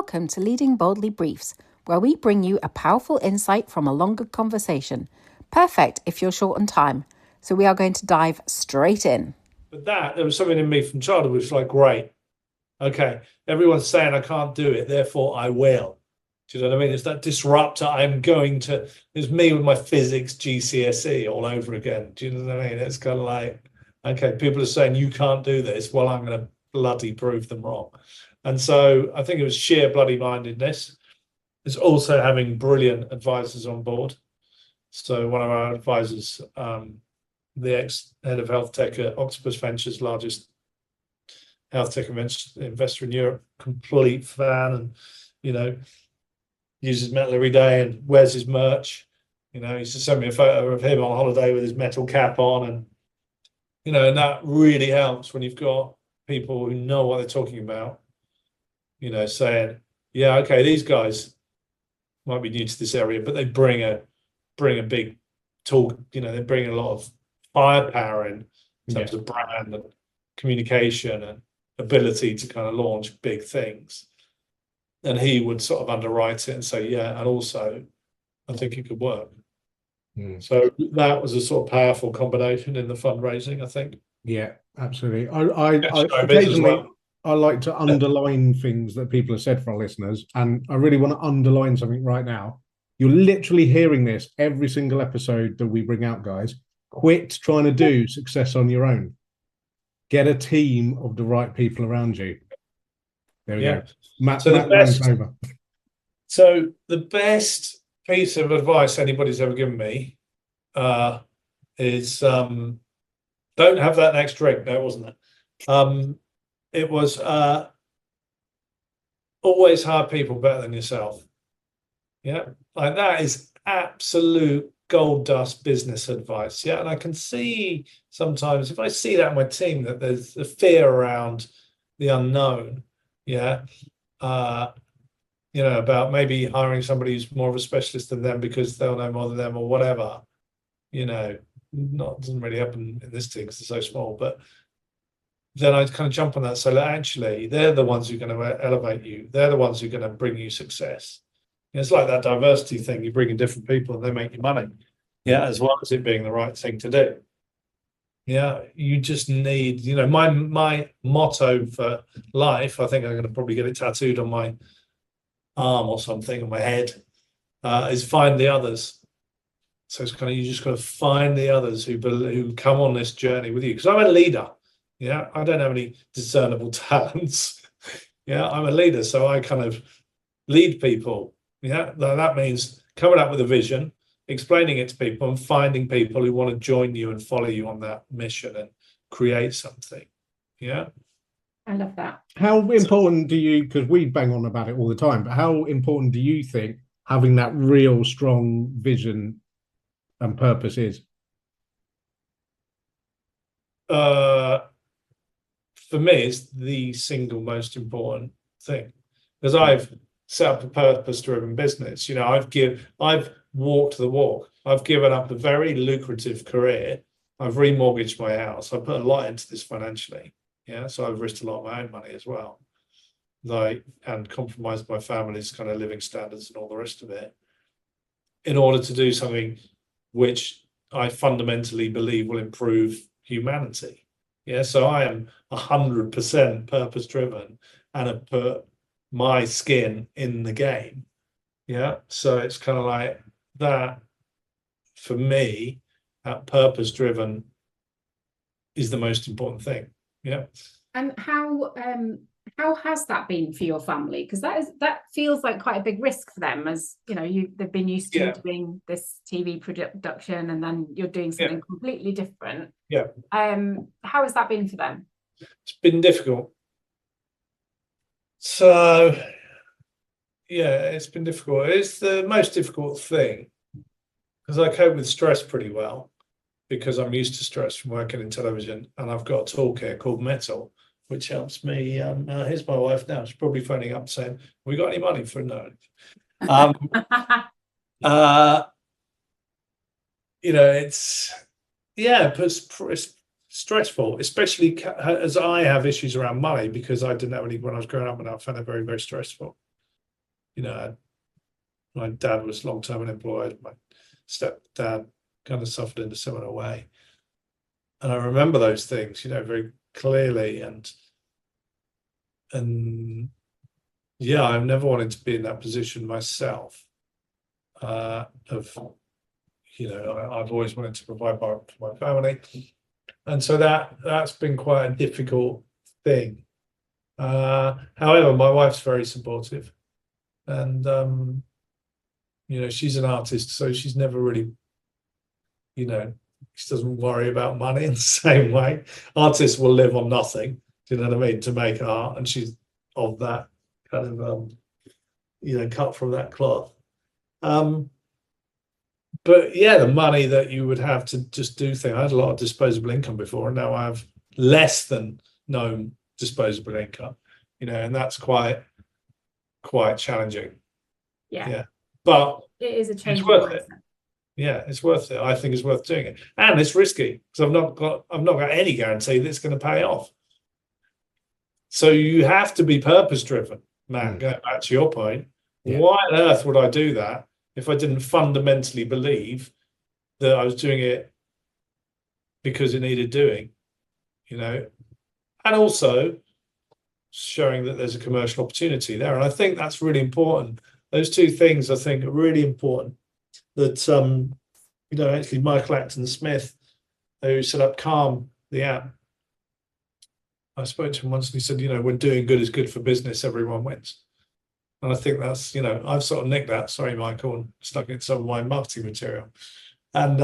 Welcome to Leading Boldly Briefs, where we bring you a powerful insight from a longer conversation. Perfect if you're short on time. So we are going to dive straight in. But there was something in me from childhood which was like, great, okay, everyone's saying I can't do it, therefore I will. Do you know what I mean? It's that disruptor. It's me with my physics GCSE all over again. Do you know what I mean? It's kind of like, okay, people are saying you can't do this. Well, I'm going to bloody prove them wrong. And so I think it was sheer bloody mindedness. It's also having brilliant advisors on board. So one of our advisors, the ex-head of health tech at Octopus Ventures, largest health tech investor in Europe, complete fan, and uses Mettle every day and wears his merch. He used to send me a photo of him on holiday with his Mettle cap on, and that really helps when you've got people who know what they're talking about, saying, yeah, okay, these guys might be new to this area, but they bring a big talk, they bring a lot of firepower in terms of brand and communication and ability to kind of launch big things. And he would sort of underwrite it and say, yeah, and also I think it could work. So that was a sort of powerful combination in the fundraising, I think. Yeah, absolutely. I occasionally I like to underline things that people have said for our listeners, and I really want to underline something right now. You're literally hearing this every single episode that we bring out, guys. Quit trying to do success on your own. Get a team of the right people around you. There we go. Matt runs over. So the best piece of advice anybody's ever given me is don't have that next drink. No, it wasn't that. It was always hire people better than yourself. Yeah, like that is absolute gold dust business advice. Yeah, and I can see sometimes if I see that in my team that there's a fear around the unknown. Yeah, about maybe hiring somebody who's more of a specialist than them because they'll know more than them or whatever. Doesn't really happen in this team because they're so small. But then I kind of jump on that. So actually, they're the ones who are going to elevate you. They're the ones who are going to bring you success. It's like that diversity thing. You bring in different people and they make you money. Yeah, as well as it being the right thing to do. Yeah, you just need, my motto for life, I think I'm going to probably get it tattooed on my arm or something, on my head, is find the others. So it's kind of, you just got to find the others who come on this journey with you. Because I'm a leader. Yeah, I don't have any discernible talents. Yeah, I'm a leader. So I kind of lead people. Yeah, that means coming up with a vision, explaining it to people and finding people who want to join you and follow you on that mission and create something. Yeah. I love that. How important do you, because we bang on about it all the time, but how important do you think having that real strong vision and purpose is? For me, it's the single most important thing because I've set up a purpose-driven business. I've walked the walk. I've given up a very lucrative career. I've remortgaged my house. I put a lot into this financially. Yeah, so I've risked a lot of my own money as well. And compromised my family's kind of living standards and all the rest of it in order to do something which I fundamentally believe will improve humanity. Yeah, so I am 100% purpose-driven and have put my skin in the game. Yeah, so it's kind of like that. For me, that purpose-driven is the most important thing. Yeah. And how has that been for your family? Because that feels like quite a big risk for them, as they've been used to doing this TV production, and then you're doing something completely different. Yeah. How has that been for them? It's been difficult. So it's been difficult. It's the most difficult thing because I cope with stress pretty well because I'm used to stress from working in television, and I've got a toolkit called Mettle, which helps me. Here's my wife now. She's probably phoning up saying, "We got any money for no?" It's stressful, especially as I have issues around money because I didn't have any when I was growing up, and I found it very, very stressful. you know, my dad was long-term unemployed. My stepdad kind of suffered in a similar way. And I remember those things, you know, very clearly. And yeah, I've never wanted to be in that position myself. Of, you know, I've always wanted to provide for my family. And so that's been quite a difficult thing. However, my wife's very supportive, and you know, she's an artist, so she's never really, you know, she doesn't worry about money in the same way. Artists will live on nothing, do you know what I mean, to make art, and she's of that kind of you know, cut from that cloth. But yeah, the money that you would have to just do things. I had a lot of disposable income before, and now I have less than no disposable income, you know, and that's quite challenging. Yeah. But it is a change. It's worth it. Yeah, it's worth it. I think it's worth doing it, and it's risky because I've not got any guarantee that it's going to pay off. So you have to be purpose driven, Matt. Going back to your point, why on earth would I do that if I didn't fundamentally believe that I was doing it because it needed doing, you know, and also showing that there's a commercial opportunity there. And I think that's really important. Those two things I think are really important. That you know, actually Michael Acton Smith, who set up Calm, the app, I spoke to him once and he said, you know, when doing good is good for business, everyone wins. And I think that's, you know, I've sort of nicked that, sorry, Michael, and stuck it in some of my marketing material. And,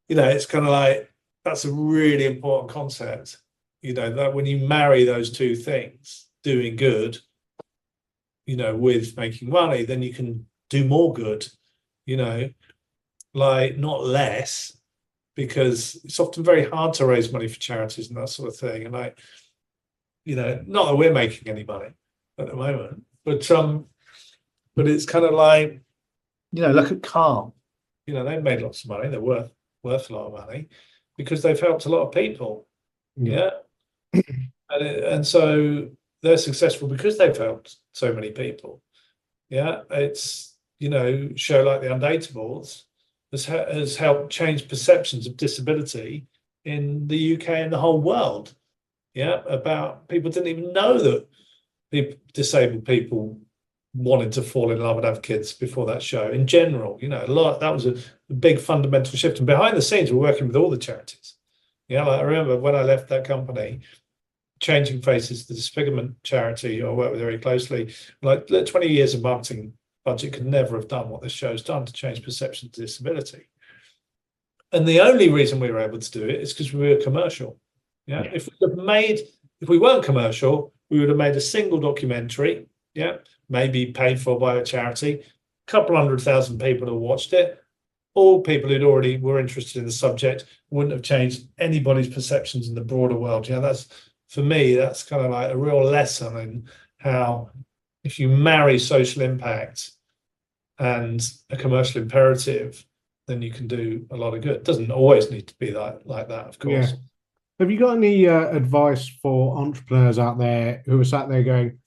you know, it's kind of like, that's a really important concept, you know, that when you marry those two things, doing good, you know, with making money, then you can do more good, you know, like not less, because it's often very hard to raise money for charities and that sort of thing. And I, you know, not that we're making any money at the moment, but it's kind of like, you know, look at Calm. You know, they've made lots of money. They're worth a lot of money because they've helped a lot of people. Yeah. And so they're successful because they've helped so many people. Yeah. It's, you know, show like the Undateables has helped change perceptions of disability in the UK and the whole world. Yeah. About people didn't even know that disabled people wanted to fall in love and have kids before that show. In general, you know, that was a big fundamental shift. And behind the scenes, we're working with all the charities. Yeah, like I remember when I left that company, Changing Faces, the disfigurement charity, I worked with very closely. Like 20 years of marketing budget could never have done what this show's done to change perception of disability. And the only reason we were able to do it is because we were commercial. Yeah. If we weren't commercial, we would have made a single documentary. Yeah. Maybe paid for by a charity, a couple 100,000 people who watched it, all people who'd already were interested in the subject, wouldn't have changed anybody's perceptions in the broader world. You know, that's, for me, that's kind of like a real lesson in how if you marry social impact and a commercial imperative, then you can do a lot of good. It doesn't always need to be like that, of course. Yeah. Have you got any advice for entrepreneurs out there who are sat there going,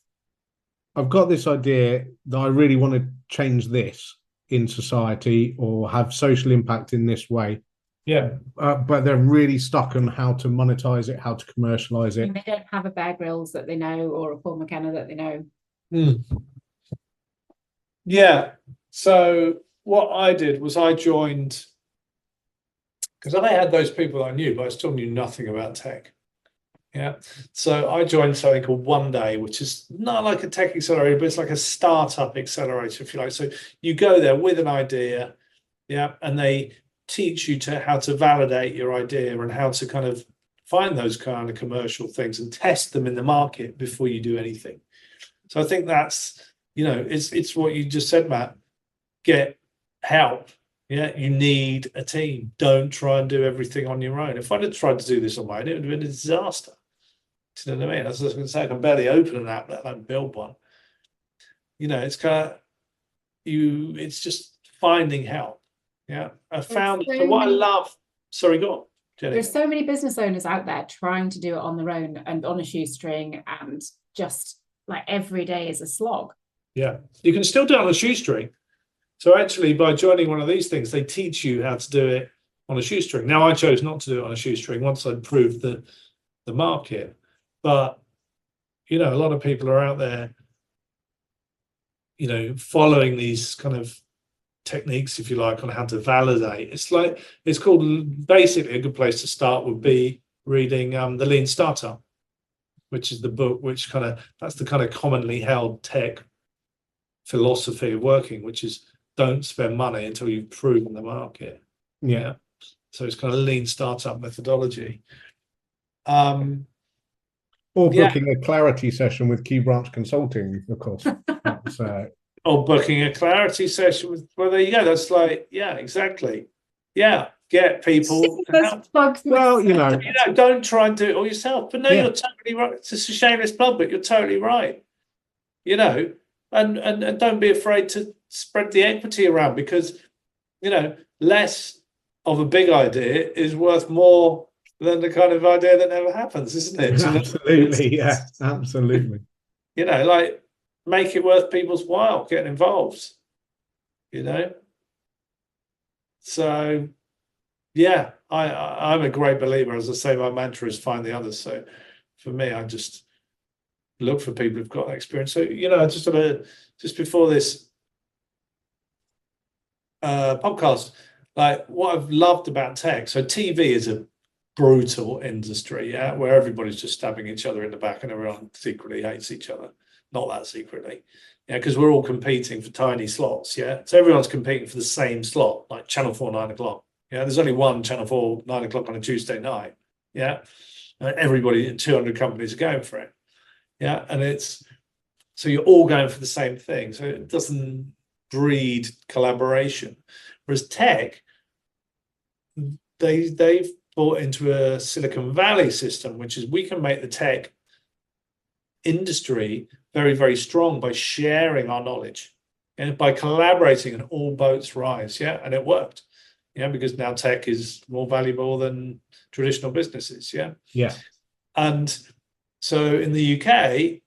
I've got this idea that I really want to change this in society or have social impact in this way. Yeah. But they're really stuck on how to monetize it, how to commercialize it. And they don't have a Bear Grylls that they know or a Paul McKenna that they know. Yeah. So what I did was I joined, because I had those people I knew, but I still knew nothing about tech. Yeah. So I joined something called One Day, which is not like a tech accelerator, but it's like a startup accelerator, if you like. So you go there with an idea, yeah, and they teach you how to validate your idea and how to kind of find those kind of commercial things and test them in the market before you do anything. So I think that's, you know, it's what you just said, Matt. Get help. Yeah, you need a team. Don't try and do everything on your own. If I'd have tried to do this on my own, it would have been a disaster. Do you know what I mean? I was just going to say, I can barely open an app, let alone build one. You know, it's kind of it's just finding help. Yeah, I found so what I love. Sorry, go on, Jenny. There's so many business owners out there trying to do it on their own and on a shoestring, and just like every day is a slog. Yeah, you can still do it on a shoestring. So actually, by joining one of these things, they teach you how to do it on a shoestring. Now, I chose not to do it on a shoestring once I'd proved the market. But, you know, a lot of people are out there, you know, following these kind of techniques, if you like, on how to validate. It's called, basically a good place to start would be reading The Lean Startup, which is the book which that's the kind of commonly held tech philosophy of working, which is don't spend money until you've proven the market. Yeah. So it's kind of lean startup methodology. Or booking a clarity session with Key Branch Consulting, of course. Or booking a clarity session with, well, there you go. That's like, yeah, exactly. Yeah. Get people. Well, you know, don't try and do it all yourself. But no, you're totally right. It's a shameless plug, but you're totally right. You know, and don't be afraid to spread the equity around, because, you know, less of a big idea is worth more than the kind of idea that never happens, isn't it? Absolutely, yeah, absolutely. You know, like, make it worth people's while getting involved, you know? So, yeah, I'm a great believer. As I say, my mantra is find the others. So for me, I just look for people who've got that experience. So, you know, just before this podcast, like, what I've loved about tech, so TV is a brutal industry, yeah, where everybody's just stabbing each other in the back and everyone secretly hates each other. Not that secretly, yeah, because we're all competing for tiny slots, yeah. So everyone's competing for the same slot, like Channel 4 9 o'clock. Yeah, there's only one Channel 4 9 o'clock on a Tuesday night. Yeah, everybody, 200 companies are going for it. Yeah, and it's, so you're all going for the same thing. So it doesn't breed collaboration. Whereas tech, they've bought into a Silicon Valley system, which is we can make the tech industry very, very strong by sharing our knowledge and by collaborating, and all boats rise. Yeah, and it worked. Yeah, because now tech is more valuable than traditional businesses. Yeah. Yeah. And so in the UK,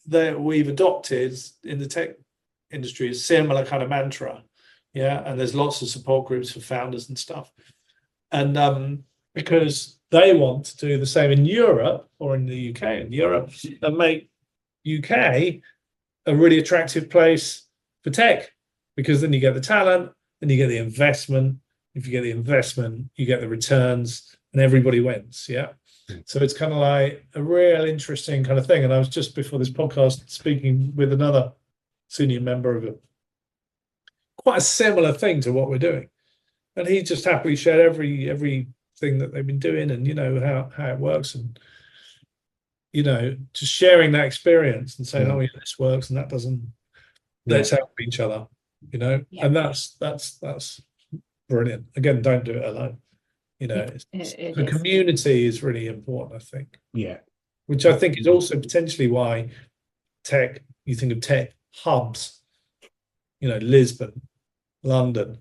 that we've adopted in the tech industry a similar kind of mantra. Yeah. And there's lots of support groups for founders and stuff. And because they want to do the same in Europe, or in the UK and Europe, and make UK a really attractive place for tech, because then you get the talent, then you get the investment. If you get the investment, you get the returns, and everybody wins. Yeah. So it's kind of like a real interesting kind of thing. And I was just before this podcast speaking with another senior member of quite a similar thing to what we're doing. And he just happily shared everything that they've been doing, and, you know, how it works, and, you know, just sharing that experience and saying, oh, yeah, this works and that doesn't. Let's help each other, you know. Yeah. And that's brilliant. Again, don't do it alone. You know, the community is really important, I think. Yeah. Which I think is also potentially why you think of tech hubs, you know, Lisbon, London,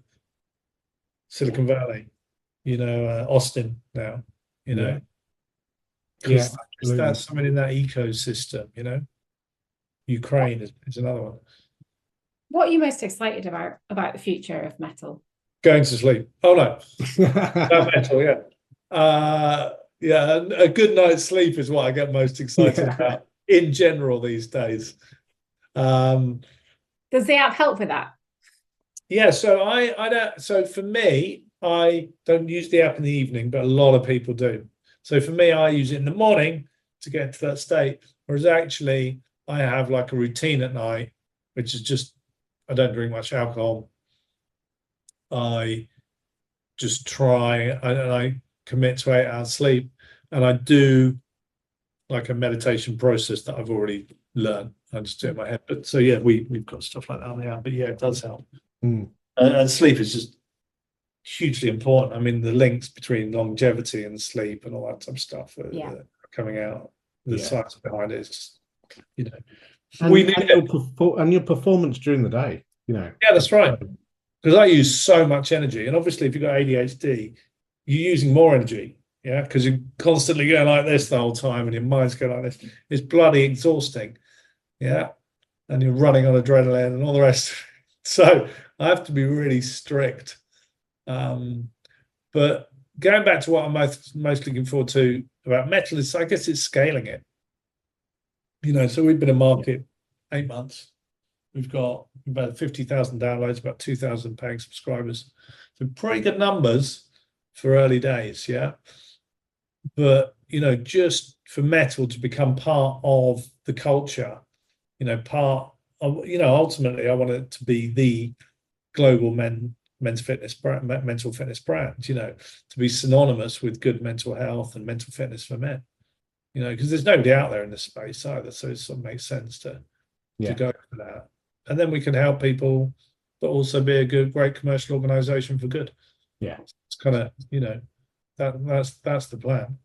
Silicon Valley, you know, Austin now, you know. Because that's something in that ecosystem, you know. Ukraine is another one. What are you most excited about the future of Mettle? Going to sleep. Oh no, not Mettle. Yeah, yeah. A good night's sleep is what I get most excited about in general these days. Does the app help with that? Yeah. So I don't. So for me, I don't use the app in the evening, but a lot of people do. So for me, I use it in the morning to get to that state. Whereas actually, I have like a routine at night, which is just, I don't drink much alcohol. I just try and I commit to 8 hours sleep, and I do like a meditation process that I've already learned. I just do it in my head. But so yeah, we've got stuff like that on the app. But yeah, it does help. And sleep is just hugely important. I mean, the links between longevity and sleep and all that type of stuff are coming out. The science behind it is just, you know, and your performance during the day, you know. Yeah, that's right. Because I use so much energy, and obviously, if you've got ADHD, you're using more energy, yeah, because you're constantly going like this the whole time, and your mind's going like this. It's bloody exhausting, yeah. and you're running on adrenaline and all the rest. So I have to be really strict. But going back to what I'm most looking forward to about Mettle is, I guess, it's scaling it. So we've been in market 8 months. We've got about 50,000 downloads, about 2,000 paying subscribers. So pretty good numbers for early days, yeah. But just for Mettle to become part of the culture, part of, ultimately I want it to be the global mental fitness brand, to be synonymous with good mental health and mental fitness for men. Because there's nobody out there in this space either, so it sort of makes sense to go for that. And then we can help people, but also be a great commercial organization for good. Yeah, it's kind of that's the plan.